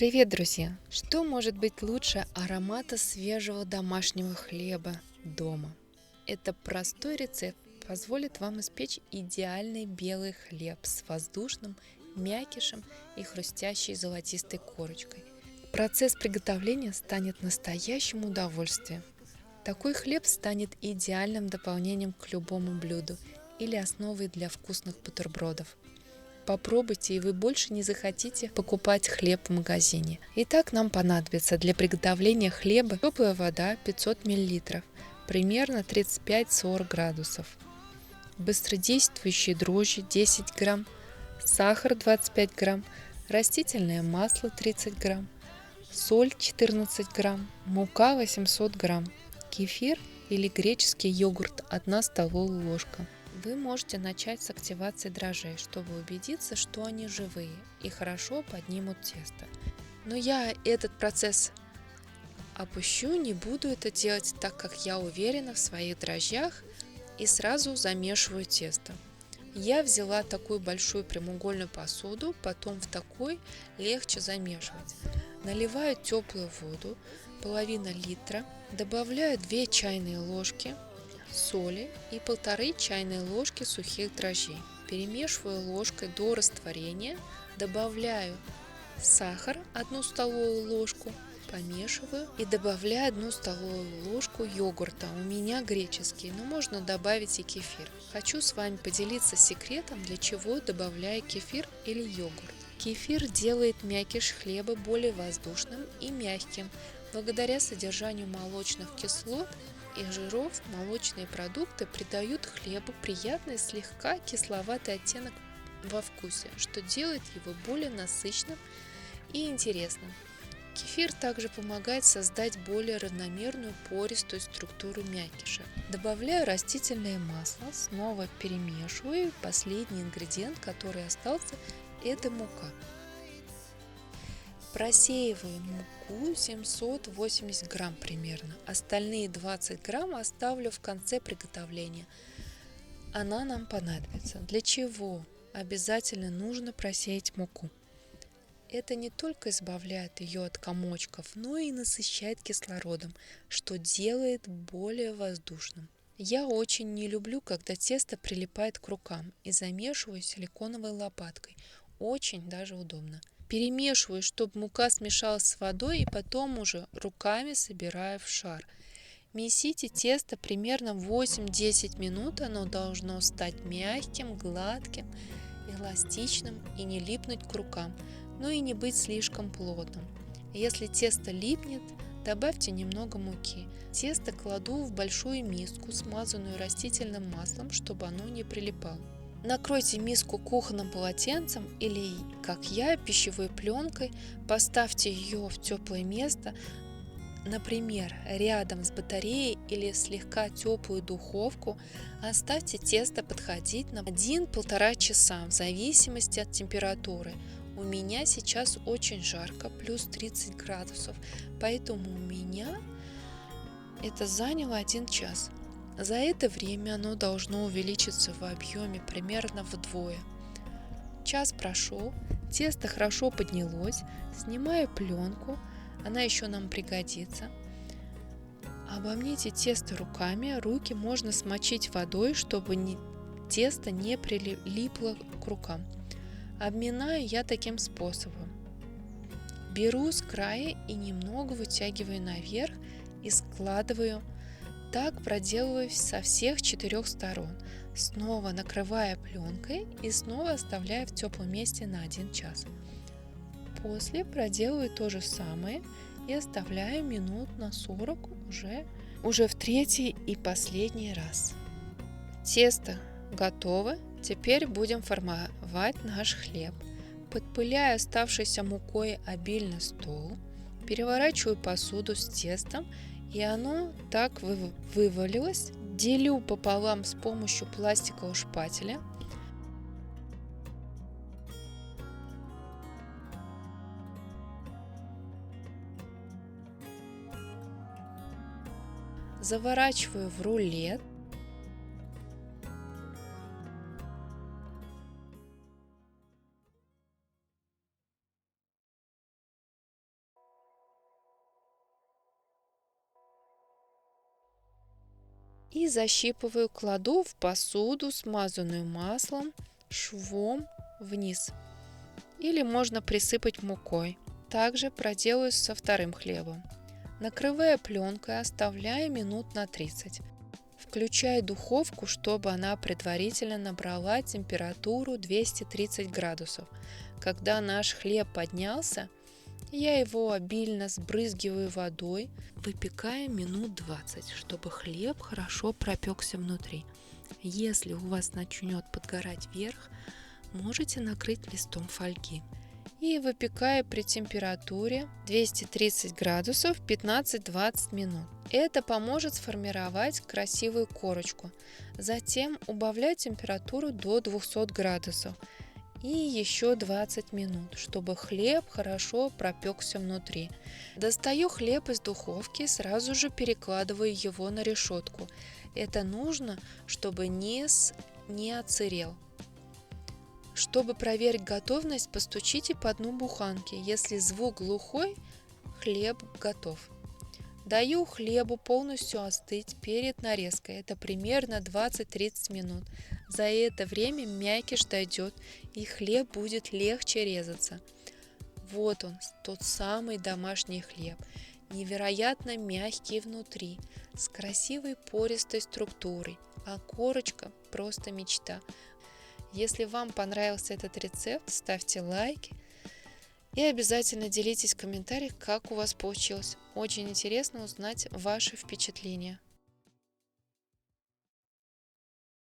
Привет, друзья! Что может быть лучше аромата свежего домашнего хлеба дома? Это простой рецепт позволит вам испечь идеальный белый хлеб с воздушным мякишем и хрустящей золотистой корочкой. Процесс приготовления станет настоящим удовольствием. Такой хлеб станет идеальным дополнением к любому блюду или основой для вкусных бутербродов. Попробуйте, и вы больше не захотите покупать хлеб в магазине. Итак, нам понадобится для приготовления хлеба теплая вода 500 мл, примерно 35-40 градусов, быстродействующие дрожжи 10 грамм, сахар 25 грамм, растительное масло 30 грамм, соль 14 грамм, мука 800 грамм, кефир или греческий йогурт 1 столовая ложка. Вы можете начать с активации дрожжей, чтобы убедиться, что они живые и хорошо поднимут тесто. Но я этот процесс опущу, не буду это делать, так как я уверена в своих дрожжах и сразу замешиваю тесто. Я взяла такую большую прямоугольную посуду, потом в такой легче замешивать. Наливаю теплую воду, половина литра, добавляю 2 чайные ложки соли и 1,5 чайной ложки сухих дрожжей. Перемешиваю ложкой до растворения, добавляю сахар 1 столовую ложку, помешиваю и добавляю 1 столовую ложку йогурта. У меня греческий, но можно добавить и кефир. Хочу с вами поделиться секретом, для чего добавляю кефир или йогурт. Кефир делает мякиш хлеба более воздушным и мягким. Благодаря содержанию молочных кислот и жиров молочные продукты придают хлебу приятный слегка кисловатый оттенок во вкусе, что делает его более насыщенным и интересным. Кефир также помогает создать более равномерную пористую структуру мякиша. Добавляю растительное масло, снова перемешиваю. Последний ингредиент, который остался, это мука. Просеиваю муку 780 грамм примерно. Остальные 20 грамм оставлю в конце приготовления. Она нам понадобится. Для чего обязательно нужно просеять муку? Это не только избавляет ее от комочков, но и насыщает кислородом, что делает более воздушным. Я очень не люблю, когда тесто прилипает к рукам, и замешиваю силиконовой лопаткой. Очень даже удобно. Перемешиваю, чтобы мука смешалась с водой, и потом уже руками собираю в шар. Месите тесто примерно 8-10 минут, оно должно стать мягким, гладким, эластичным и не липнуть к рукам, но и не быть слишком плотным. Если тесто липнет, добавьте немного муки. Тесто кладу в большую миску, смазанную растительным маслом, чтобы оно не прилипало. Накройте миску кухонным полотенцем или, как я, пищевой пленкой. Поставьте ее в теплое место, например, рядом с батареей или слегка теплую духовку. Оставьте тесто подходить на 1-1,5 часа в зависимости от температуры. У меня сейчас очень жарко, плюс 30 градусов, поэтому у меня это заняло 1 час. За это время оно должно увеличиться в объеме примерно вдвое. Час прошел, тесто хорошо поднялось, снимаю пленку, она еще нам пригодится. Обомните тесто руками, руки можно смочить водой, чтобы тесто не прилипло к рукам. Обминаю я таким способом. Беру с края и немного вытягиваю наверх и складываю. Так проделываю со всех 4 сторон. Снова накрывая пленкой и снова оставляю в теплом месте на 1 час. После проделываю то же самое и оставляю минут на 40 уже в третий и последний раз. Тесто готово. Теперь будем формовать наш хлеб. Подпыляю оставшейся мукой обильный стол, переворачиваю посуду с тестом, и оно так вывалилось. Делю пополам с помощью пластикового шпателя. Заворачиваю в рулет. И защипываю, кладу в посуду, смазанную маслом, швом вниз. Или можно присыпать мукой. Также проделаю со вторым хлебом. Накрывая пленкой, оставляя минут на 30. Включаю духовку, чтобы она предварительно набрала температуру 230 градусов. Когда наш хлеб поднялся, я его обильно сбрызгиваю водой, выпекая минут 20, чтобы хлеб хорошо пропекся внутри. Если у вас начнет подгорать верх, можете накрыть листом фольги. И выпекаю при температуре 230 градусов 15-20 минут. Это поможет сформировать красивую корочку. Затем убавляю температуру до 200 градусов. И еще 20 минут, чтобы хлеб хорошо пропекся внутри. Достаю хлеб из духовки, сразу же перекладываю его на решетку. Это нужно, чтобы низ не отсырел. Чтобы проверить готовность, постучите по дну буханки. Если звук глухой, хлеб готов. Даю хлебу полностью остыть перед нарезкой. Это примерно 20-30 минут. За это время мякиш дойдет и хлеб будет легче резаться. Вот он, тот самый домашний хлеб. Невероятно мягкий внутри, с красивой пористой структурой, а корочка просто мечта. Если вам понравился этот рецепт, ставьте лайки и обязательно делитесь в комментариях, как у вас получилось. Очень интересно узнать ваши впечатления.